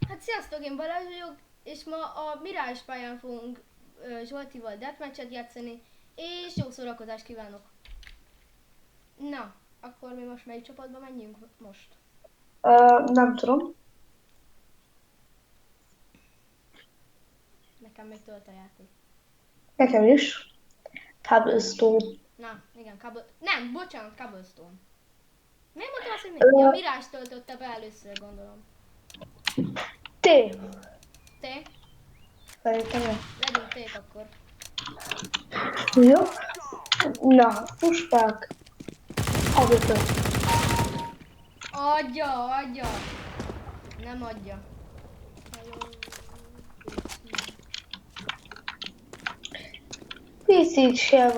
Hát sziasztok, én Balázs vagyok, és ma a Mirage pályán fogunk Zsoltival deathmatchet játszani, és jó szórakozást kívánok! Na, akkor mi most melyik csapatba menjünk most? Nem tudom. Nekem még tölt a játék. Nekem is. Cobblestone. Na, igen, nem, bocsánat, Cobblestone. Miért mondtam azt, hogy mi? Ja, Mirage töltötte be először, gondolom. T. Te? Szerintem nem. Legyünk ték akkor. Jó. Na, puspák. Agötök. Adja! Nem adja. PC sem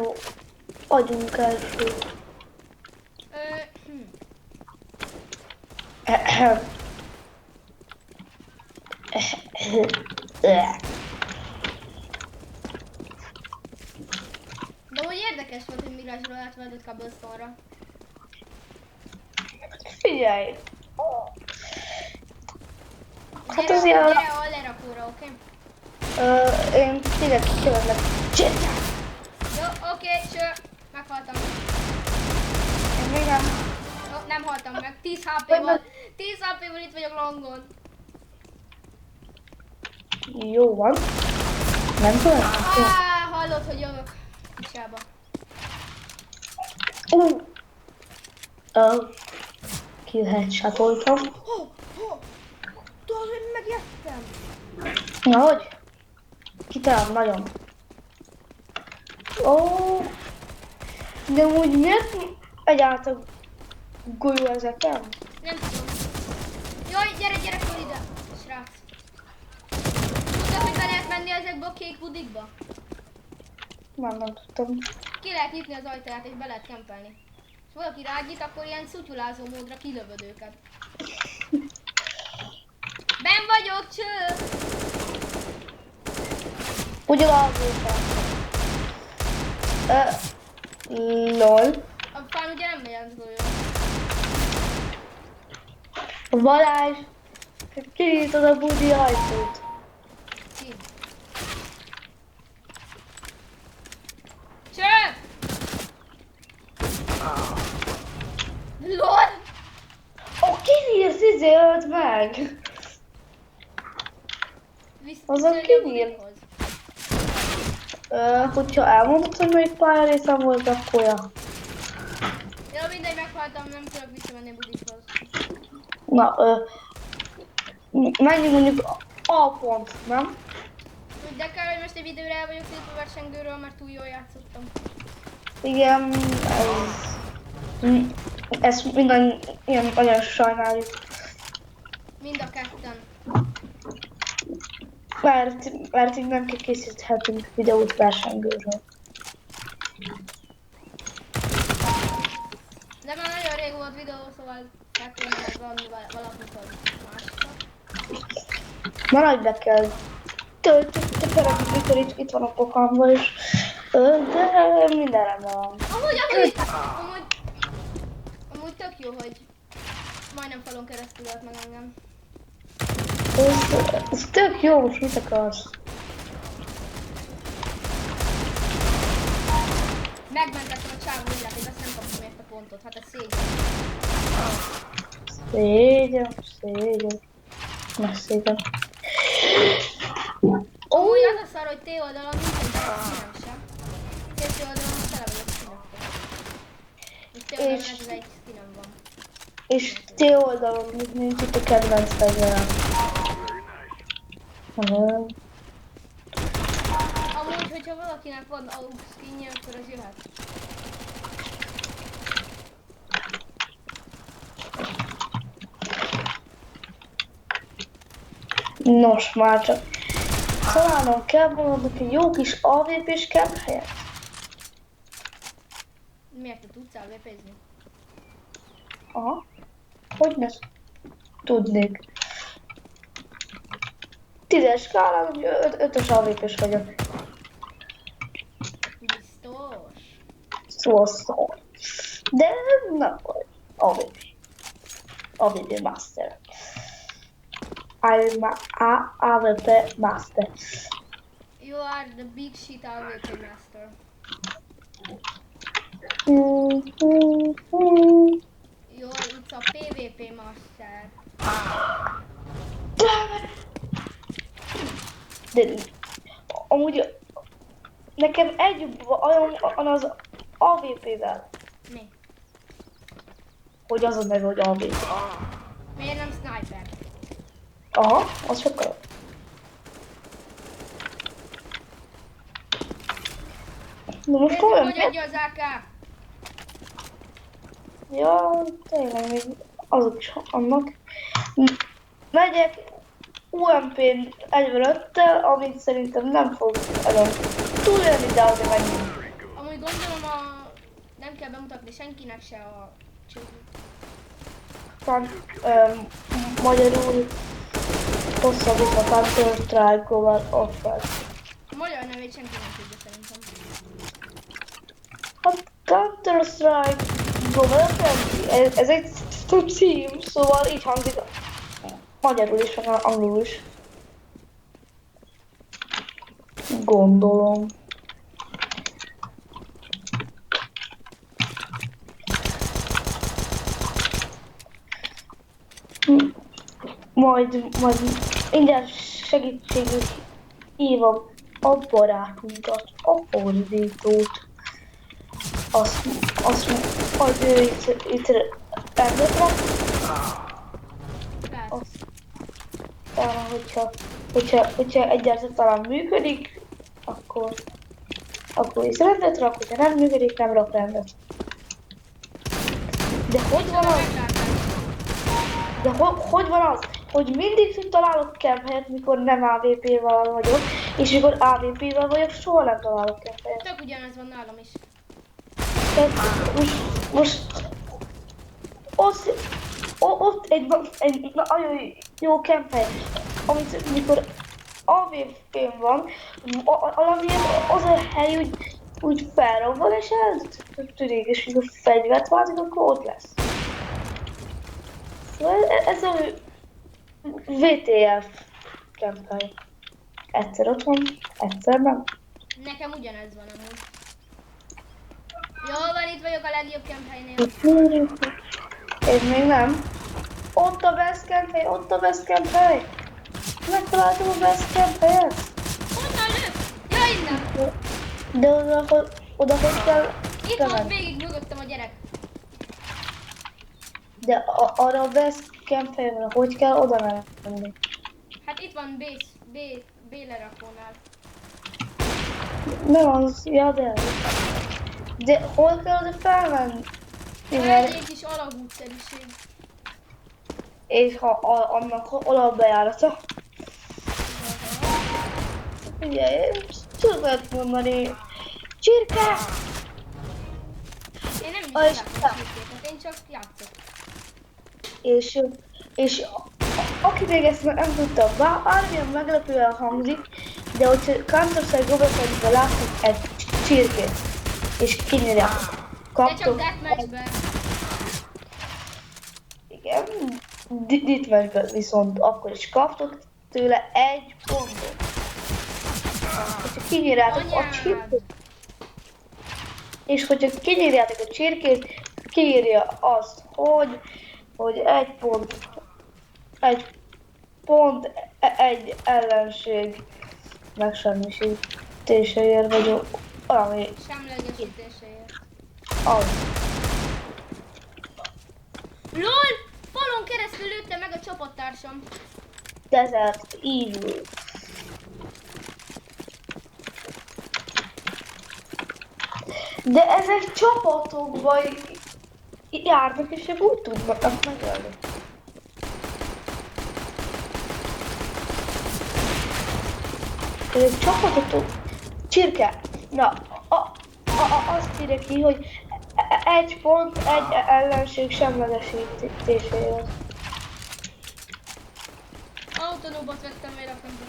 adjunk elsőt. De úgy érdekes volt, hogy Mirage-ról átváltott Cobblestone-ra. Figyelj. Hát Gyere, azért... gyere a lerakóra, oké? Én tényleg kikövellek. Csinálj! Jó, oké, sure. Meghaltam. Én még nem. Jó, nem haltam meg. 10 HP-val. 10 HP-val itt vagyok longon. Jó van. Nem tudom. Hallod, hogy jövök. Kisába. Ki headshotoltam. Tudod, hogy megjöttem? Na, hogy? Kitálom nagyon. De úgy miért egyáltalán golyó ezeken? Nem tudom. Jaj, gyere föl ide, srác. Tudod, hogy be lehet menni ezekbe a kék budikba? Már nem tudtam. Ki lehet nyitni az ajtaját és be lehet kempelni. És valaki rágyít, akkor ilyen szutyulázó módra kilövöd őket. Ben vagyok, cső! Ugyanaz voltam. Lol. A fán ugye nem megy az golyó. Balázs, kinyitod a budi ajtót. Ki? Cső! LOL! Kinyírsz, ölt meg. Azon kinyír. Hogyha elmondod, hogy melyik pályarészem volt, akkor ja. Jó, mindegy, meghaltam, nem tudok visszamenni budikhoz. Na, menjünk mondjuk A pont, nem? De kell, hogy most egy videóra el vagyok szép a versengőről, mert túl jól játszottam. Igen, ezt minden ilyen nagyon sajnáljuk. Mind a ketten. Mert így nem készíthetünk videót versengőről. De már nagyon rég volt videó, szóval meg kéne meg valamikor másikat. Maradj be kell. Töltök, mikor itt van a pokamban is. De minden rendben van. Amúgy tök jó, hogy majdnem falon keresztül ölt meg engem. Ez tök jó, most mit akarsz? Megmentettem a csávó életét, azt nem kaptam ezt a pontot, hát ez szégyen. Szégyen. Na szégyen. Amúgy az a szar, hogy T oldalon nincsen színem sem. T oldalon tele vagyok színekkel. És T oldalon ez az egy színem van. És T oldalon nincs itt a kedvenc fegyverem. Amúgy, hogyha valakinek van AUX skinje, akkor az jöhet. Nos, már csak találnom kell valamit egy jó kis AWP-s camp helyet. Miért te tudsz AWP-zni? Aha. Hogy ne tudnék? 10-es skálán 5-ös AWP-s vagyok. Biztos. Szó. De nem vagy. AWP. AWP Master. AWP Master. You are the big shit AWP master. It's a PvP master. De amúgy nekem egy olyan az AWP-vel, Mi? hogy az a neve, hogy AWP. Miért nem sniper? Aha, az sokkal jobb. Na most Nézzük, olyan, hogy adja az AK! ja, tényleg még azok is annak. Megyek UMP-n 1-5-tel, amit szerintem nem fog túljönni, de azért menjünk. Amúgy gondolom nem kell bemutatni senkinek se a csőt. Magyarul hosszabbít a Counter-Strike Global Offense. A magyar nevét senki nem tudja szerintem. Hát Counter-Strike Global Offense, ez egy cím, szóval így hangzik magyarul is, meg angolul is. Gondolom. Majd minden segítségül hívom a barátunkat, a fordítót. Azt majd ő itt rendet rak. Aztán, hogyha egyáltalán működik, akkor is rendet rak, hogyha nem működik, nem rak rendet. De hogy van az? De hogy van az, hogy mindig találok camp-helyet, mikor nem AWP-vel vagyok, és mikor AWP-vel vagyok, soha nem találok camp-helyet. Tök ugyanez van nálam is. Tehát most ott egy nagyon jó camp-hely, amit mikor AWP-n van, valamiért az a hely úgy felrobban, és eltűnik, és mikor fegyvert változik, akkor ott lesz. Ez a VTF campaign. Egyszer ott van, egyszer nem. Nekem ugyanez van amúgy. Jól van, itt vagyok a legjobb camphelynél. Én még nem. Ott a best campaign, ott a best campaign. Megtaláltam a best campaign-et. Honnan lőtt? Ja, innen! De oda hogy kell Itt volt bemenni. végig mögöttem a gyerek. De arra a best campaign-re hogy kell oda menni? Hát itt van B lerakónál. Nem az, ja de hol kell oda felmenni? Ez egy kis alagútszerűség. És ha annak alapbejárata. Ugye, én tudod mondani, csirke! Én nem is Ah, és láttam csirkéket, én csak játszok. És aki még ezt nem tudta, bármilyen meglepően hangzik, de hogyha Counter-Strike Global Offense-ben láttuk egy csirkét, és kinyírják, De csak kaptok deathmatchben. igen, Deathmatchben viszont akkor is kaptok tőle egy pontot. Hogyha kinyírjátok a csirkét, és hogyha kinyírjátok a csirkét, kiírja azt, hogy egy pont, egy ellenség megsemmisítéséért vagyok, valami Semlegesítéséért. az. LOL! Falon keresztül lőtte meg a csapattársam. Desert Evil. De ezek csapatokban járnak, és úgy tudnak megölni. Ezek csapatok, csirke, na, azt írja ki, hogy egy pont, egy ellenség semlegesítéséért. Autonóbot vettem, miért rakom be.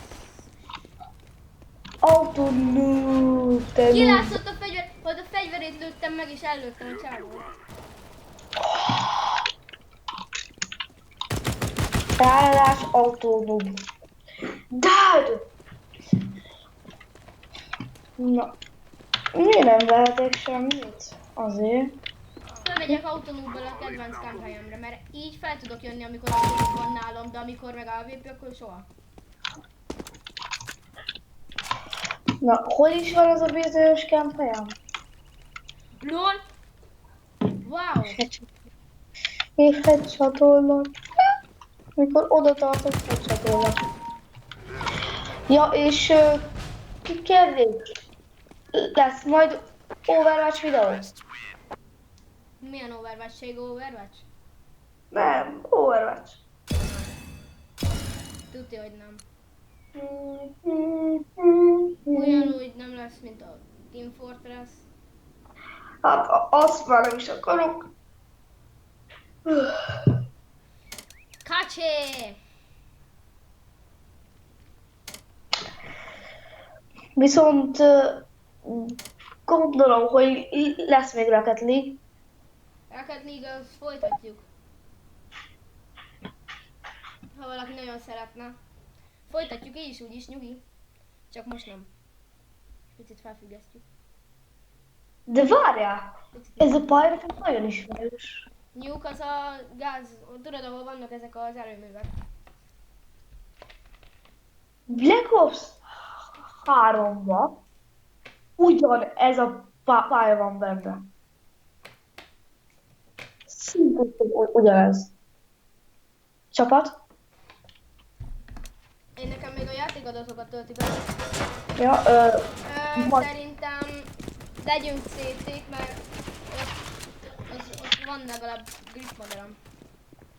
Autonoob, te Kilátszott a fegyver, hogy a fegyverét lőttem meg és ellőttem a csávót. Ráadás autónum. Dad! Na, miért nem vehetek semmit? Azért. Fölmegyek autónúból a kedvenc camphelyemre, mert így fel tudok jönni, amikor autónúb van nálam, de amikor meg AVP, akkor soha. Na, hol is van az a bizonyos campelyem? LOL! Wow! És headshotolnak. Mikor oda tartok, headshotolnak. Ja, és kérdés. Lesz majd Overwatch videó? Milyen Overwatch? Sega Overwatch? Nem, Overwatch. Tudja, hogy nem. Ugyanúgy nem lesz, mint a Team Fortress. Hát azt már nem is akarok. Kacsi! Viszont gondolom, hogy lesz még Rocket League. Rocket League, azt folytatjuk. Ha valaki nagyon szeretne. Folytatjuk így is, úgy is, nyugi. Csak most nem. Picit felfüggesztjük. De várjál! Picit. Ez a Pirate nagyon ismerős. Nuke az a gáz, tudod, ahol vannak ezek az erőművek. Black Ops 3-ban ugyan ez a pálya van benne. Szintén ugyanez. Csapat? Én nekem még a játékadatokat tölti be. Ja, majd- Szerintem legyünk szépték, mert ott van legalább grip modelem.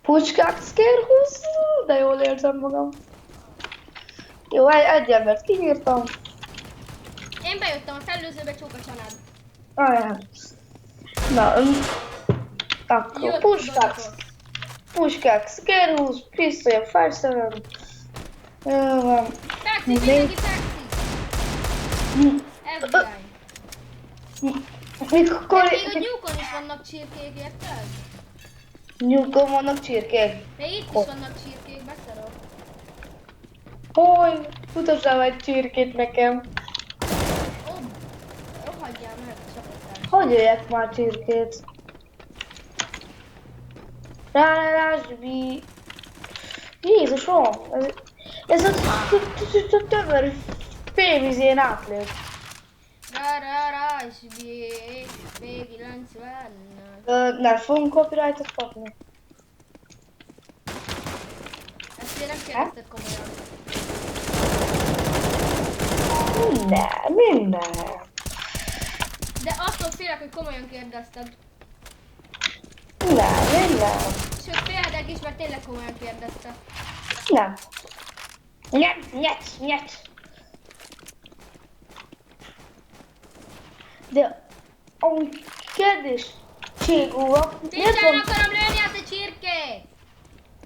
Pucskák Scarehouse, de jól érzem magam. Jó, egy embert kinyírtam. Én bejöttem a szellőzőbe, csók a család. Ajaj. Na, akkor Jött puskák, tudatos. puskák Scarehouse, pisztolyok, 5-7. Jó van. Taxi, mindenki taxi! FBI. Mikor... De még a nyúkon is vannak csirkék, érted? Nyugodtan vannak csirkék. Még itt is vannak csirkék, beszarok. Hogy? Mutassál egy csirkét nekem. Ó, rohadjál meg, csapatás. Hogy jöjjek már csirkét? Rásbi... Jézusom! Ez a tömör félvizén átlép. Rárás, B90. Nem fogunk copyrightot kapni. Ezt én nem kérdezted komolyan. Minden. De attól félek, hogy komolyan kérdezted. Nem. Sőt, félhetek is, mert tényleg komolyan kérdezte. Nem. Nyet. De a kérdés Cségóval, miért Tisztán van... akarom lőni azt a csirkét!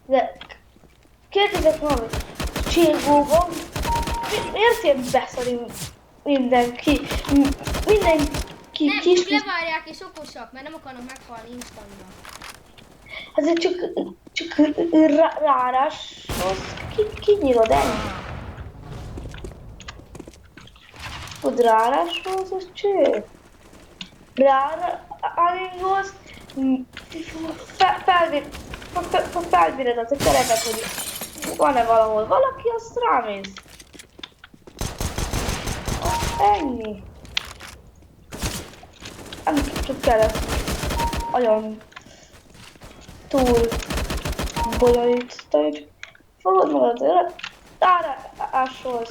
De kérdezek valamit, Cségóval miért ilyen beszari mindenki? Mindenki Nem, kis... csak levárják és okosak, mert nem akarnak meghalni instantban. Azért csak ráráshoz kinyírod ennyi. Tud ráráshoz, az cső. Ráráshoz felvéred az a terepet, hogy van-e valahol valaki, azt rámész. Ennyi. Nem csak kellett nagyon túl bonyolítani. Fogod magad ráráshoz,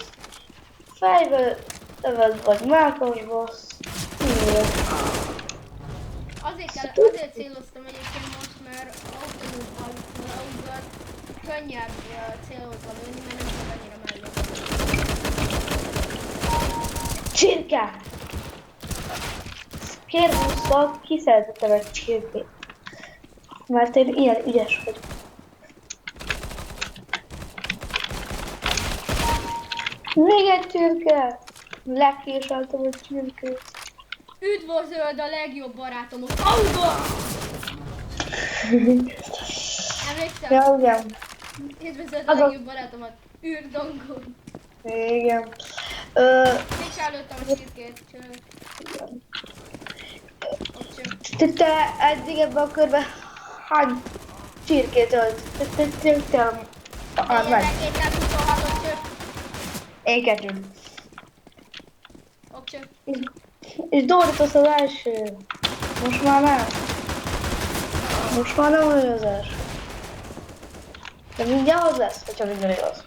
fejből övöd vagy mákosból. Azért céloztam egyébként most, mert autóval könnyebb célozva lőni, mert nem kell annyira mellé. Csirke! Kérbusszal kiszerzettem egy csirkét. Mert én ilyen ügyes vagyok. Még egy csirke! Lekéseltem egy csirkét. Üdvözöld a legjobb barátomot! Auba! Emlékszel? Ja, igen. Üdvözöld a Az a- legjobb barátomat, űrdongón. Igen. Még se lőttem a csirkét, csak. Ott csak. Te eddig ebben a körben hány csirkét ölt? Te hát meg. 4226-ot csak. Én kettő. Ott csak. És Doritos az első. Most már nem. Most már nem olyan az első. De mindjárt az lesz, hogyha minden igaz.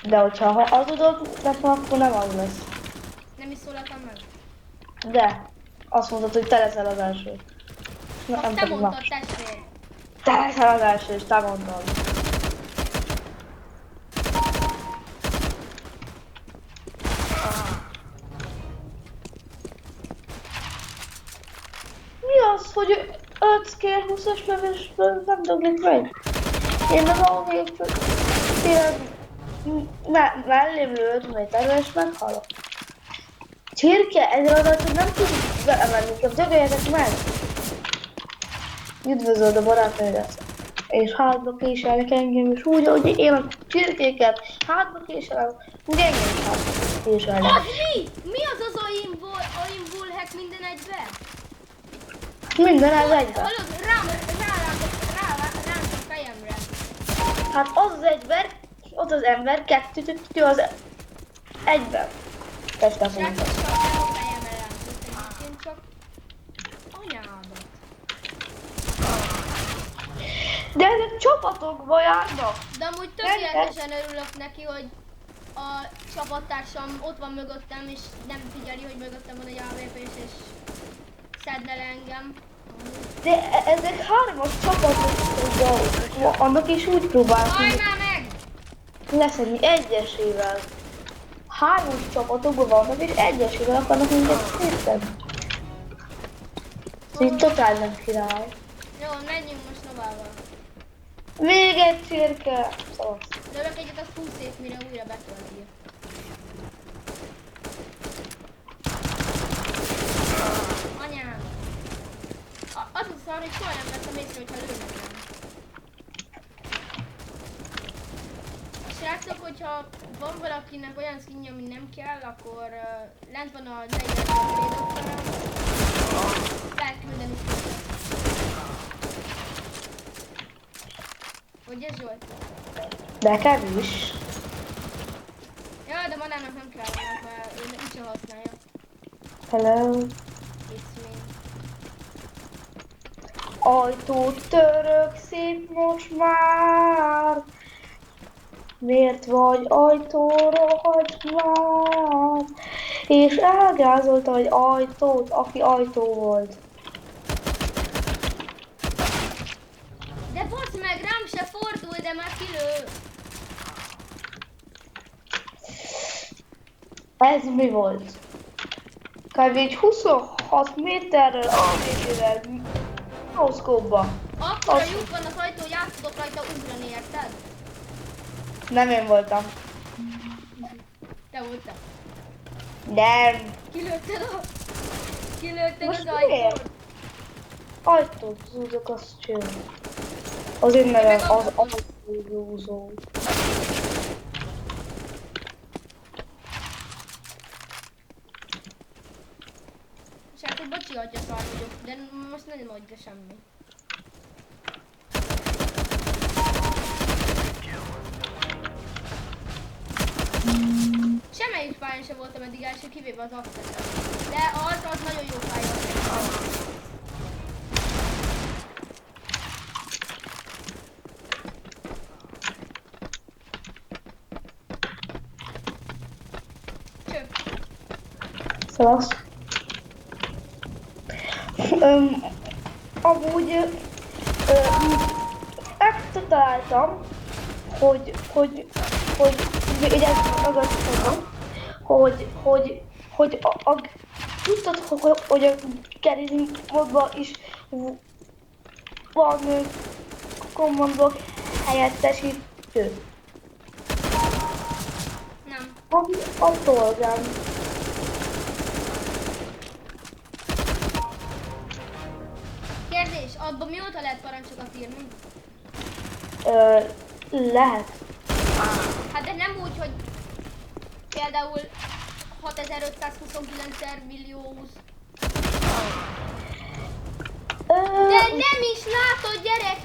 De hogyha hazudok, akkor nem az lesz. Nem is szólaltam meg. De azt mondod, hogy te leszel az első. Na, Azt nem te pedig mondtad, más. testvér. Te leszel az első, és te mondtad. Mi az, hogy 5 kér 20-as lövésből nem duglik meg? Én meg ahol még csak tényleg mellém lő 5 méterre és meghalok. Csirke, ezzel adatot nem tudjuk belemenni, dögöljetek meg! Üdvözöld a barátnődet! És hátba késelnek engem is úgy, ahogy én a csirkéket hátba késelem, úgy engem is hátba késelnek. Az mi? Mi az az aimball hack minden egybe? Minden ez egyben. Hallod, rám a fejemre. Hát az az egyben, ott az ember, kettő az egyben. Ezt azt mondom. Srácok, csak a fejemre rántott egyébként, csak anyádat. De ezek csapatokba járnak. De amúgy tökéletesen örülök neki, hogy a csapattársam ott van mögöttem, és nem figyeli, hogy mögöttem van egy AWP-s, és szedne le engem. De ezek hármas csapatokba, annak is úgy próbálnak Hajj már meg! leszedni egyesével. Hármas csapatokban vannak, és egyesével akarnak minket szétszedni. Ez így totál nem király. Jó, menjünk most Novával. Még egy csirke! Szóval. Lövök egyet, az 20 év, mire újra betölti. Anyám! Az a szar, hogy soha nem veszem észre, hogyha lőnek rám. Srácok, hogyha van valakinek olyan skinja, ami nem kell, akkor lent van a leírásban a védőkkel, lehet küldeni szépen. Hogy ez Zsolt? Nekem is. Ja, de Manának nem kell, mert ő úgyse használja. Hello. It's me. Ajtót török szép most már. Miért vagy ajtóra hagy már? És elgázolta egy ajtót, aki ajtó volt. De basz meg, rám se fordul, de már kilő. Ez mi volt? Kb. Egy 26 méterrel arrébb noszkóba. Akkor a lyuk van az ajtó, hogy át tudok rajta ugrani, érted? Nem én voltam. Te voltál. Nem. Kilőtted Most az miért? ajtót. Ajtót zúzok, azt csinálom. Az én nevem az ajtózúzó. Srácok, bocsi, hogy a szar vagyok, de most nem adja semmi. Semmelyik pályán sem voltam eddig első, kivéve az Access-en. De az nagyon jó pálya. Csöpp. Szevasz. Amúgy megtaláltam, hogy ugye megadtam, hogy tudtad, hogy a Kerizing modban is van kommandok helyettesítő. Nem. Attól nem. Kérdés, abban mióta lehet parancsokat írni? lehet. Hát de nem úgy, hogy például 6529 millió 20. De nem is látod, gyerek,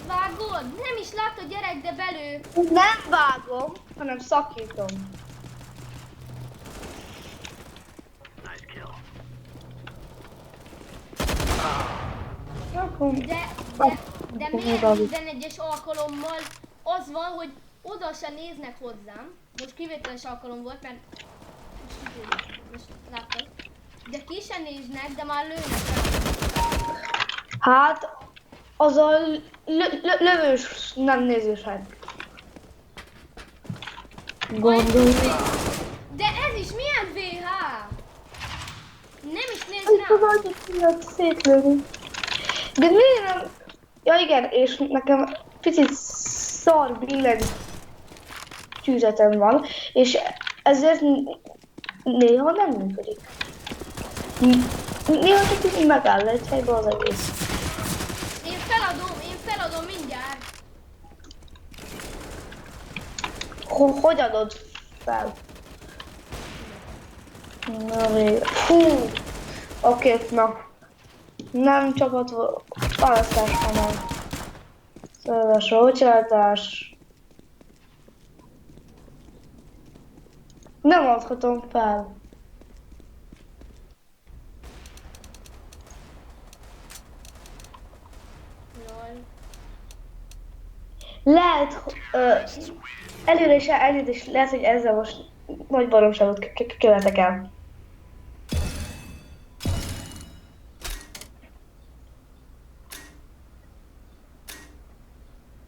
vágod? Nem is látod, gyerek, de belő. Nem vágom, hanem szakítom. De miért minden egyes alkalommal az van, hogy oda se néznek hozzám. Most kivételes alkalom volt, mert most láttad. De ki se néznek, de már lőnek rá. Hát, az a lövős nem nézőség. Gondolj. De ez is milyen VH? Nem is néz Ez rá. tudom, hogy tudod szétlőni. De miért nem... Ja igen, és nekem picit szar billeg tűzetem van, és ezért néha nem működik. Néha csak így megáll egy helyben az egész. Én feladom mindjárt. Hogy adod fel? Na végre. Fú! Oké, na. Nem csapat választás, hanem szerves rocsáltás. Nem adhatom fel. Lol. Lehet, előre is elnézést, lehet, hogy ezzel most nagy baromságot követek el.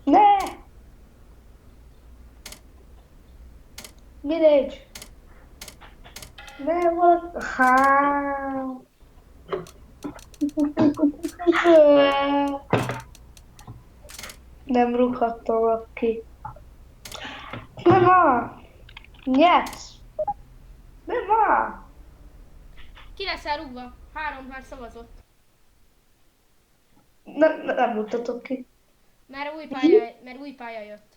Ne! Mindegy! Ne volt... Há... Nem rúghattam ki. Nem áll! Nyersz! Nem áll! Ki leszel rúgva? 3 már szavazott. Nem rúgtatok ki. Mert új pálya jött.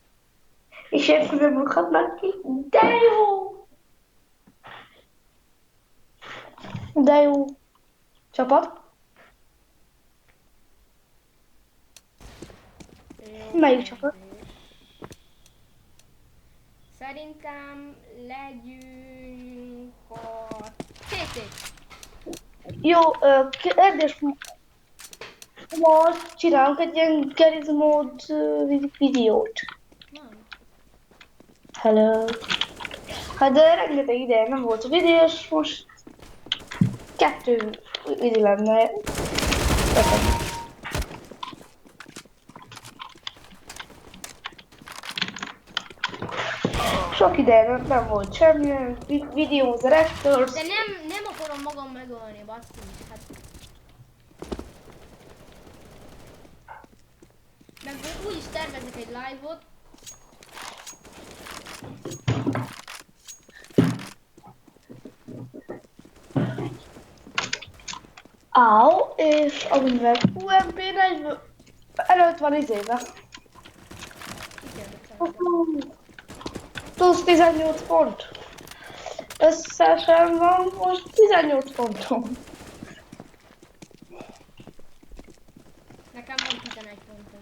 És ezt nem rúghatnak ki? De jó! De jó! Csapat? Jó, Melyik csapat? Szerintem legyünk a CC. Jó, kérdés. Most csinálunk egy ilyen gerizmód videót. Nem. Hello. Hát de rengeteg ideje nem volt a videós, most 2 idő lenne. Sok ideje nem volt semmilyen videó az Raptors. De nem akarom magam megölni, basszus. Hát. Meg úgy is tervezek egy live-ot. Áll, és amivel UMP4 előtt van izébe. Plusz 18 pont. Összesen van most 18 pontom. Nekem van 11 pontom.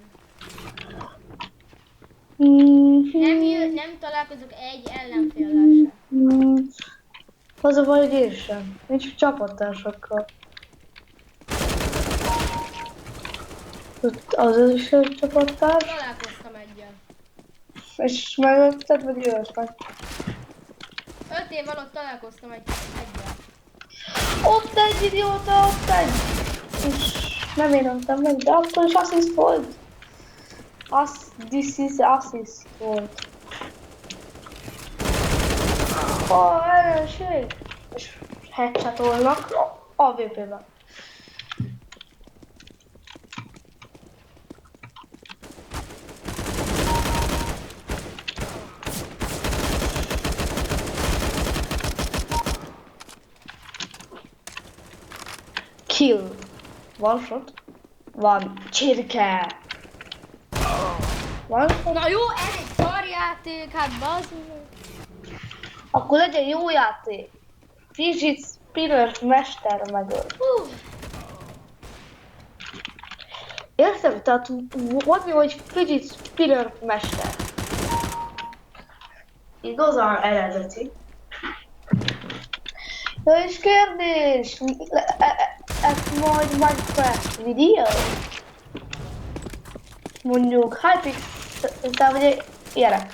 Mm-hmm. Nem találkozok egy ellenféllel sem. Az a baj, hogy én sem. Nincs csapattársakkal. Az is egy csapattárs. Találkoztam egyel. És megölted, vagy jössz meg? 5 év alatt találkoztam egyel. Ott egy idióta, ott egy! És nem értem meg, de akkor is assist volt. This is assist volt. Ellenség! És headshotolnak a VP-ben. Kill. One shot. Van csirke. Van? Na jó, ez egy szarjáték, hát bazd meg. Akkor legyen jó játék. Fidget Spinner mester megöl. Hú, Értem? Tehát van mi, hogy Fidget Spinner mester. Igazán eredeti. Na és kérdés, ez majd Minecraft videó? Mondjuk, hát te vagy ilyenek.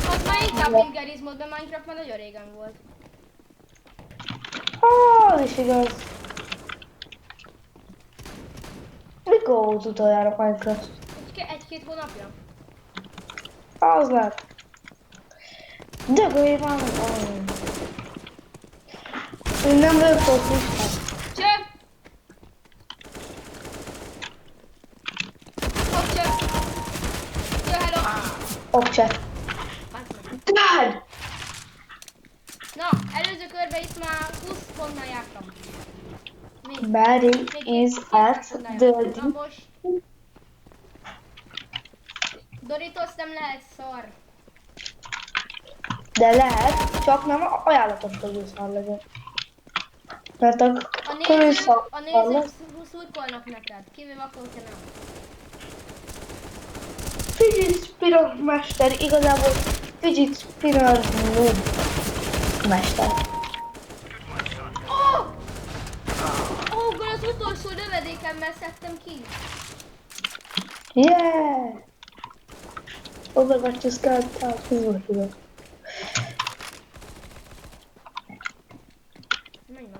az már inkább mint Garry's Mod, mert Minecraft már nagyon régen volt. Az is igaz. Mikor volt utoljára Minecraft? Egy-két hónapja. Az lehet. De van. Én nem vagyok ott listán. Csöp! Hopp, csöp! Jó, hello! Okcse. Bazd meg. Dad! Na, előző körbe itt már 20 pontnál jártam. Még. Mary is at the... Na most. Doritos nem lehet szar. De lehet, csak nem ajánlatos, hogy ő szar legyen. Mert akkor ő szar A nézők lesz. szurkolnak neked, kivéve akkor, hogyha nem. Fidget Spinner mester, igazából Fidget Spinner noob mester. Ó, akkor az utolsó növedékemmel szedtem ki. Yeah! Overwatch is got out, ez volt jó. Menj már.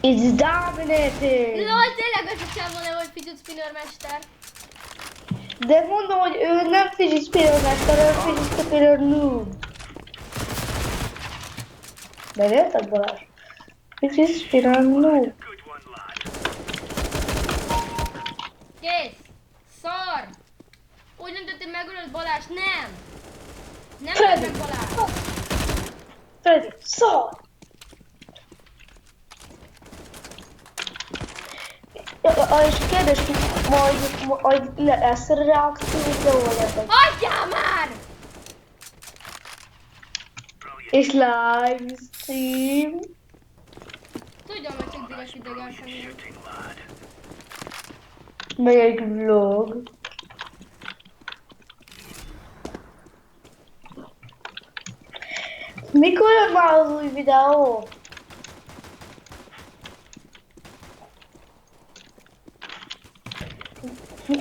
It's dominating! Lol, tényleg az a csávó nem volt Fidget Spinner mester. De mondom, hogy ő nem Fidget Spinner mester, hanem Fidget Spinner noob. Megérted, Balázs? Fidget Spinner noob. Kész! Szar! Úgy döntöttem megölöd Balázs, nem! Nem Freddy. öld meg Balázs! Freddy, szar! És kérdés, majd lesz reakció videó, vagy ebben? Hagyjál már! És live stream. Tudom, hogy csak digas idegen személy. Meg egy vlog. Mikor jön már az új videó?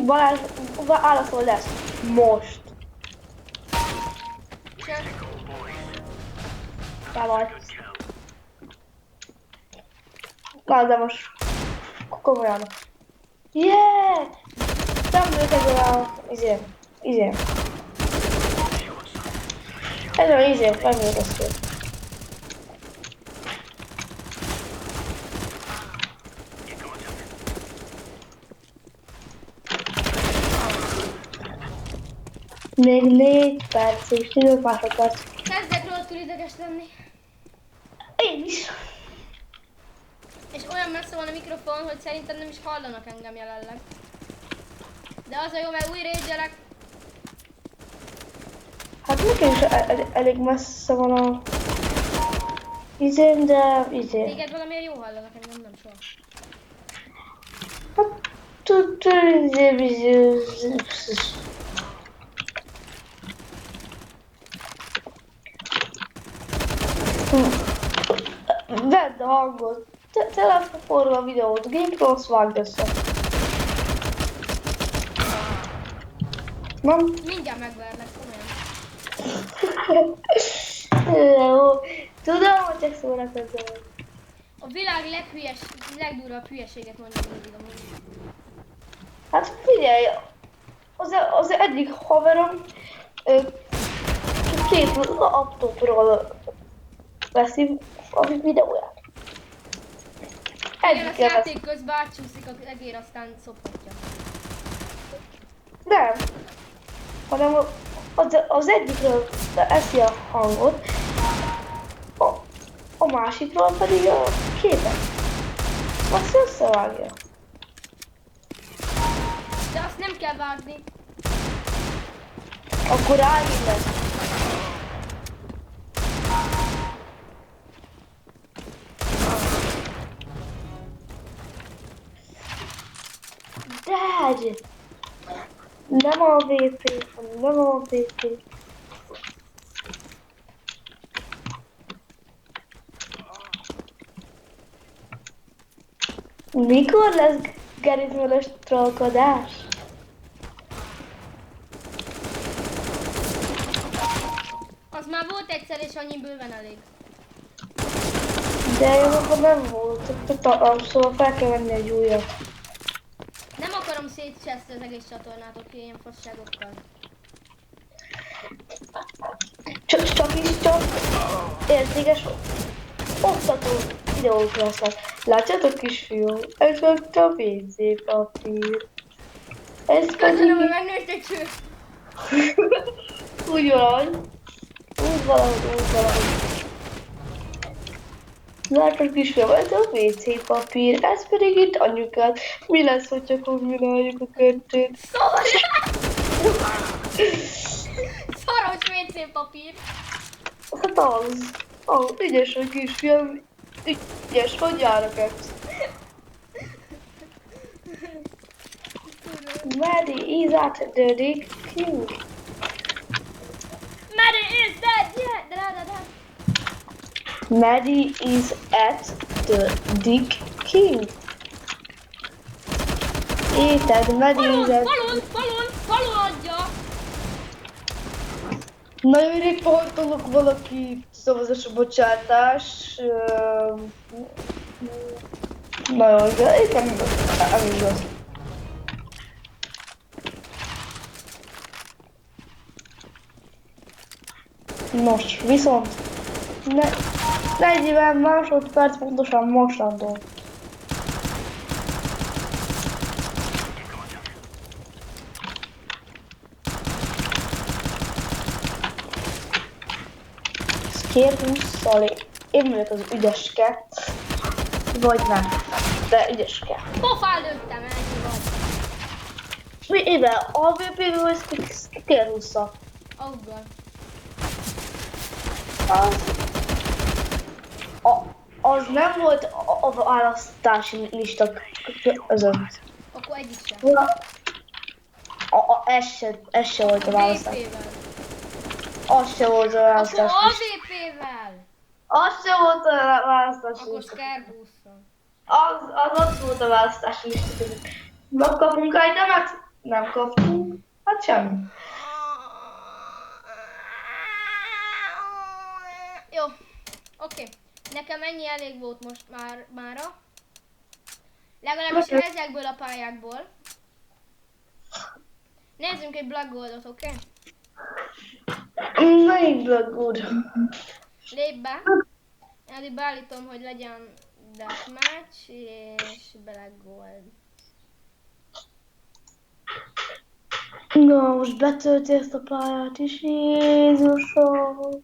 Balázs, válaszol lesz. Most. Csak Te vagy. Na, de most komolyan. Yeah! Nem lőtek a... Izé. Ez a izé, nem lőtesztél. Még 4 perc és 15 másodperc. kezdek rohadtul ideges lenni. Én is. És olyan messze van a mikrofon, hogy szerintem nem is hallanak engem jelenleg. De az a jó, mert újra rage-elek. Hát nekem is elég messze van a... Izén, de izé. Téged valamiért jó hallanak, engem nem soha. Hát izé. Vedd a hangot. Telefon forró a videót. GamePro-sz vágd össze. Nem? Mindjárt megverlek, komolyan. Jó. Tudom, hogy csak szórakozol. A világ legdurvább hülyeséget mondja mindig amúgy. Hát figyelj, az egyik haverom két laptopról veszi a videóját. Igen, a Egyikkel veszi. játék közben átcsúszik az egér, aztán szopatja. Nem, hanem az egyikről eszi a hangot, a másikról pedig a képet. Azt összevágja. kell vágni. Akkor állj lesz. Dad! Nem a VP, nem a VP. Mikor lesz gerizmeles trollkodás? Az már volt egyszer, és annyi bőven elég. De én akkor nem volt, szóval fel kell venni egy újat. Nem akarom szétcseszni az egész csatornát, oké, ilyen fasságokkal. Csak értékes oktató videók lesznek. Látjátok kisfiú? Ez ott a WC papír. Ez Köszönöm, hogy pedig megnőtt cső. úgy valahogy. Úgy valahogy. Látod kisfiú, ez a WC papír, ez pedig itt anyukát. Mi lesz, hogyha kombináljuk a kettőt? Szaros WC papír. Hát az. Ügyes a kisfiam. Ügyes, hogy járok ezt? Maddie is at the Dick King. Maddie is dead, yeah! Maddie is at the Dick King. Érted? Maddie is at... Falon adja! Nagyon riportolok valaki szavazás bocsátás. Nagyon igaz. Itt nem igaz. Nos, viszont 40 másodperc pontosan mostantól. Skérhússzal én vagyok az ügyeske, vagy nem, de ügyeske. Pofán lőttem, ennyi vagy. Mi ide? AVP-ből vagy skérhússzal? Auggal. Az nem volt a választási lista között. Akkor egyik sem. Ez se volt a választás. VP-vel. Az se volt a választás Akkor lista. AVP-vel. Az se volt a választás Akkor lista. Scarbusszal. Az ott volt a választási lista között. Megkapunk itemet? Nem kaptunk. Hát semmi. Jó, oké. Nekem ennyi elég volt most mára. Legalábbis ezekből a pályákból. Nézzünk egy Black Goldot, oké? Melyik Black Gold? Lépj be. Addig beállítom, hogy legyen Deathmatch és Black Gold. Na, most betölti ezt a pályát is, Jézusom!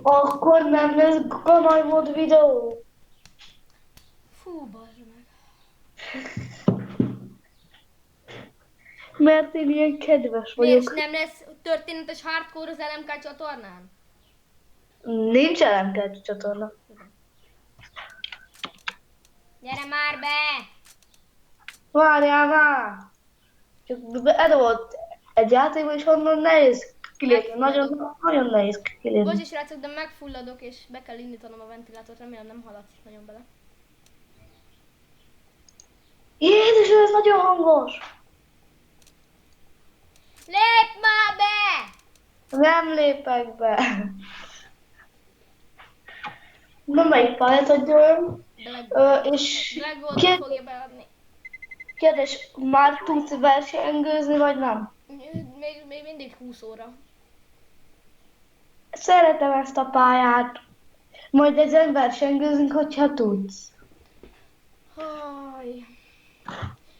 Akkor nem lesz Ganaj mod videó. Fú, bazd meg. Mert én ilyen kedves És vagyok. nem lesz történetes hardcore az LMK csatornán? Nincs LMK csatorna. Gyere már be! Várjál már! Csak volt egy játékban, és onnan nehéz kilépni. Nagyon nehéz kilépni. Bocsi srácok, de megfulladok és be kell indítanom a ventilátort, remélem nem haladsz nagyon bele. Jézus, ez nagyon hangos! Lépj már be! Nem lépek be. Na, melyik pályát adjon? És Black Gold fogja beadni. kérdés, már tudsz versengőzni, vagy nem? Még mindig 20 óra. Szeretem ezt a pályát. Majd ezen versengőzünk, hogyha tudsz. Haj.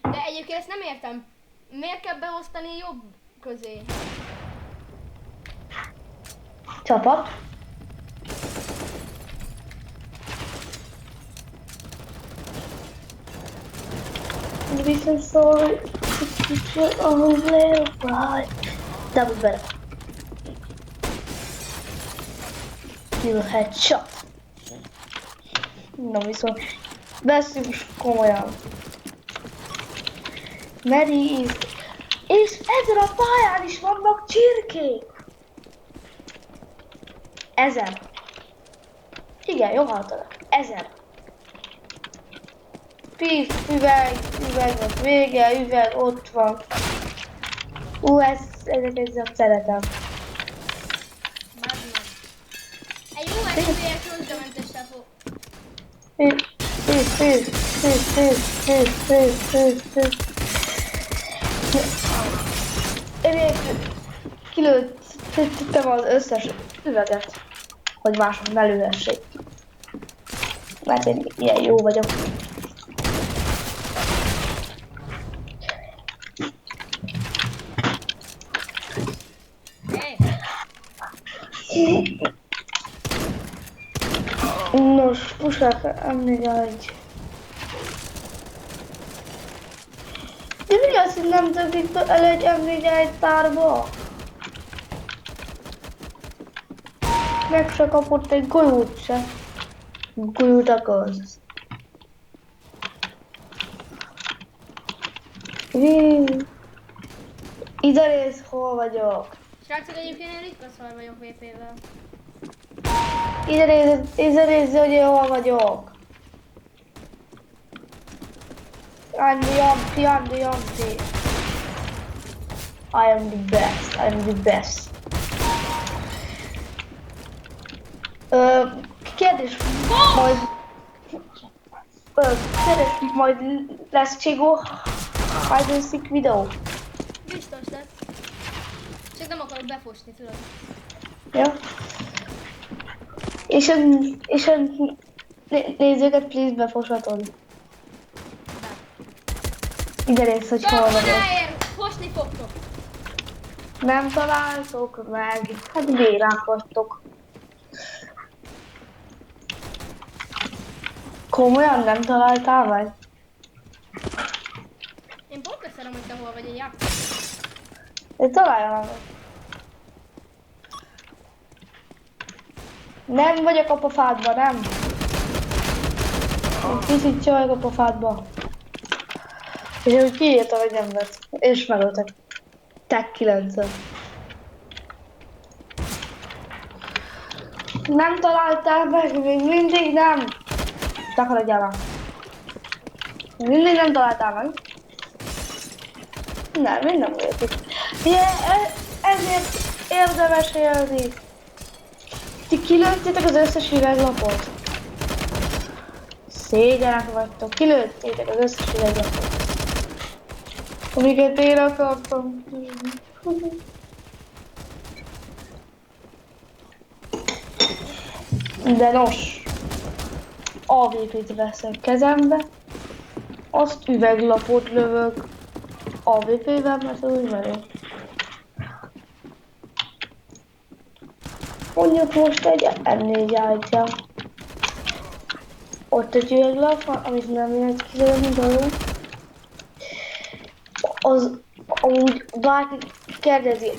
De egyébként ezt nem értem. Miért kell beosztani jobb közé? Csapat. Viszont szól, ahogy leopály. Double better. Kill headshot. Na viszont veszünk komolyan. Meríz. És ezen a pályán is vannak csirkék. Ezer. Igen, jó hallottak. Ezer. Pif, üveg van vége, üveg ott van. Ezeket szeretem. Egy jó eséllyel csúszdamentes fog. Én kilőttem az összes üveget, hogy mások ne lőhessék. Mert én ilyen jó vagyok. Nos, puskák, emlékelj. De mi az, hogy nem többik el egy emlékelj tárba? Meg se kapott egy golyót se. Golyót akarsz. Ide nézd, hol vagyok. Srácok, egyébként én ritka szar vagyok VP-vel. Ide nézd, hogy én hol vagyok. I'm the Yampi. I am the best. Kérdés, majd lesz Csigó hide and seek videó. Biztos lesz. Csak nem akarok befosni, tudod. Ja. És a nézőket please befoshatod. Ide nézd, hogy hol vagyok. Fosni fogtok. Nem találtok meg. Hát bérák vagytok. Komolyan nem találtál meg? Én pont köszönöm, hogy te hol vagy, én játszom. Én találjam meg. Nem vagyok a pofádba, nem. Egy picit csajok a pofádba. És úgy kiírtam egy embert. És megöltek. Tech 9-et. Nem találtál meg, még mindig nem. Takarodjál már. Mindig nem találtál meg. Nem, még nem vagyok itt. Ezért érdemes élni. Ti kilőttétek az összes üveglapot. Szégyenek vagytok. Kilőttétek az összes üveglapot. Amiket én akartam. De nos. AVP-t veszek kezembe. Azt üveglapot lövök. AVP-vel, mert úgy merő. Mondjuk most egy M4 állítja. Ott egy üveglap van, amit nem lehet kilőni belőle. Az, amúgy bárki kérdezi,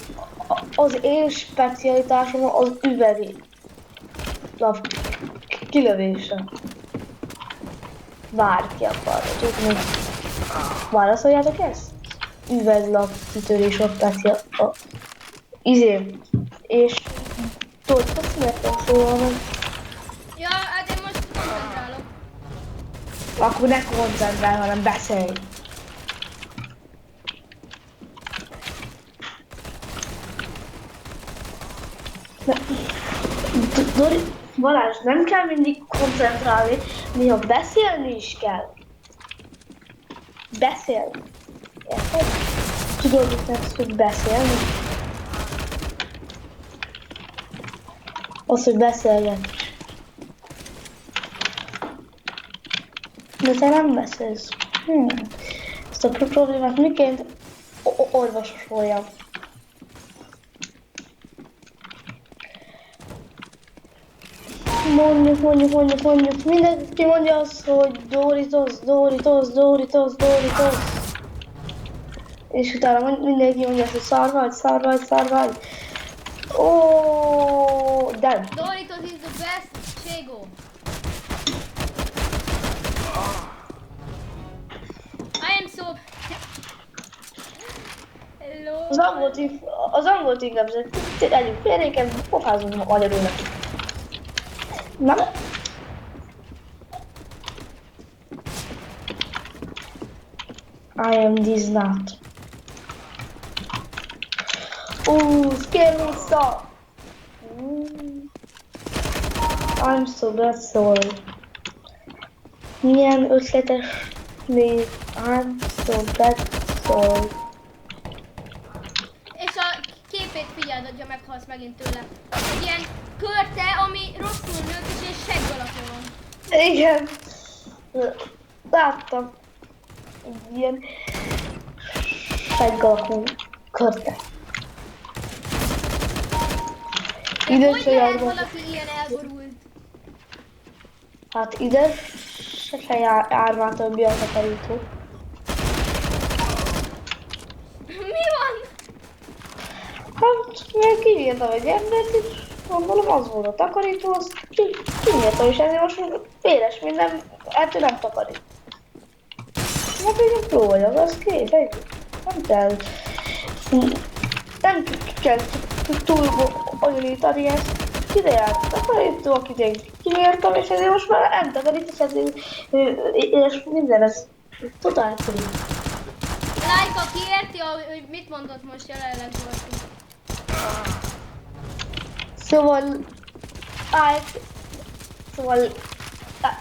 az én specialitásom az üvegi lap kilövése. Bárki akar, csak még válaszoljátok ezt? Üveglap kitörés a special... És tudod, hogy születtem szóval meg. Ja, hát én most koncentrálok. Akkor ne koncentrálj, hanem beszélj. Dori, Balázs, nem kell mindig koncentrálni, néha beszélni is kell. Beszélni. Érted? Tudod, mit lesz, hogy beszélni? Az, hogy beszélget. De te nem beszélsz. Ezt a problémát miként orvosoljam? Mondjuk. Mindenki mondja azt, hogy Doritos. És utána mindenki mondja azt, hogy szar vagy. Oh, dead. Doritos is the best, Sego. I am so... Hello. Az angolt inkább, elég félréken, pofázunk magyarul neki. Nem? I am this not. Scary stuff. I'm so bad, sorry. Milyen ötletes név. I'm so bad, sorry. És a képét figyeld, hogyha meghalsz megint tőle. Egy ilyen körte, ami rosszul nőtt és egy segg alakja van. Igen. Láttam. Egy ilyen seggalakú körte. Hogy lehet valaki ilyen elborult? Hát ide se jár már többi a takarító. Mi van? Hát még kinyírtam egy embert, és gondolom az volt a takarító, azt kinyírtam, és ezért most véres minden, ettől nem takarít. Na végül próbáljak, az kész, egy. Nem kell túl bonyolítani ezt. Ide járt a takarító, akit kinyírtam, és ezért most már nem takarít, és minden ez totál free. Lájka, ki érti, hogy mit mondott most jelenleg Zsolti? Szóval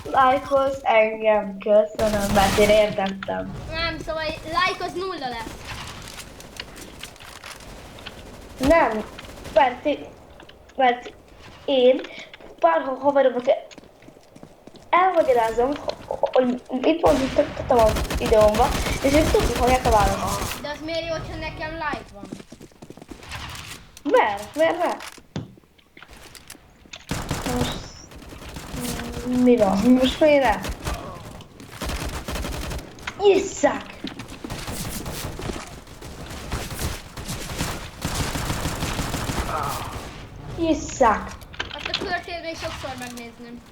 lájkolsz engem, köszönöm, mert én értettem. Nem, szóval like az 0 lesz. Nem, mert én pár haveromat elmagyarázom, hogy itt mondtam a videómba, és ők tudni fogják a választ. De az miért jó, hogyha nekem like van? Mert? Most... Mi van? Most miért nem? Isszák! Isszák! Azt a körtét még sokszor megnézném.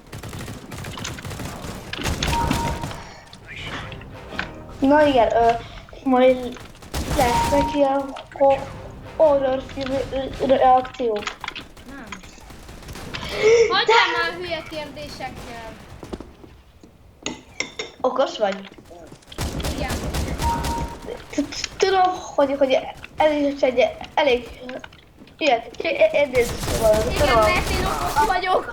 Na igen, majd lesznek ilyen horrorfilm reakciók. Nem. Hagyjál már hülye kérdésekkel. Okos vagy? Igen. Tudom, hogy ez is egy elég ilyen kérdés van. Igen, mert én okos vagyok.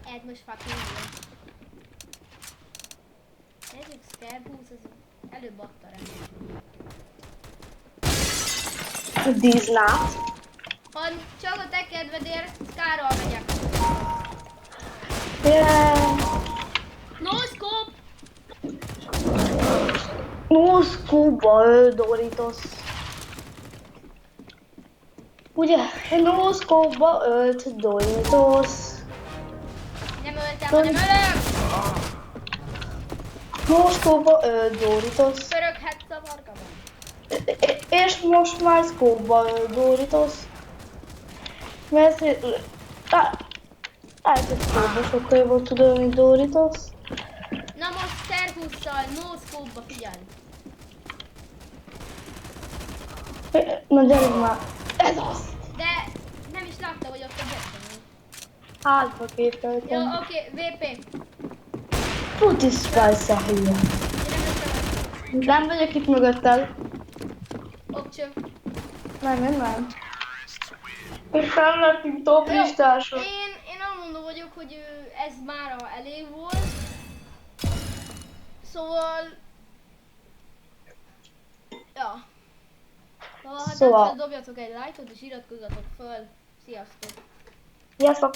Ez most fucking jó. Nézzük, Scareboost, az előbb adta rá. Disney. Ha csak a te kedvedért, Scarral megyek. Yeah. No scope! No scope Doritos. Ugye, no scope ölt Doritos. Nem öltem, hanem ölöm! No scope Doritos. Pöröghetsz a markamon. És most már scope Doritos. Mert scope sokkal jobban tudom, mint Doritos. Na most Scarbusszal, no scope-ba figyelj. Na gyere már. Ez az! De nem is látta, hogy ott a beteg. Hátba Jó, képeltem. oké, VP. Puti spice a hülye. Gyere mögöttem. Nem vagyok itt mögöttel. Okcső. Nem. És fel lettünk top Jó, listások. én elmondó vagyok, hogy ez mára elég volt. Szóval... Ja. Szóval, hát Szóval. nem dobjatok egy lájkot és iratkozzatok föl. Sziasztok! Sziasztok!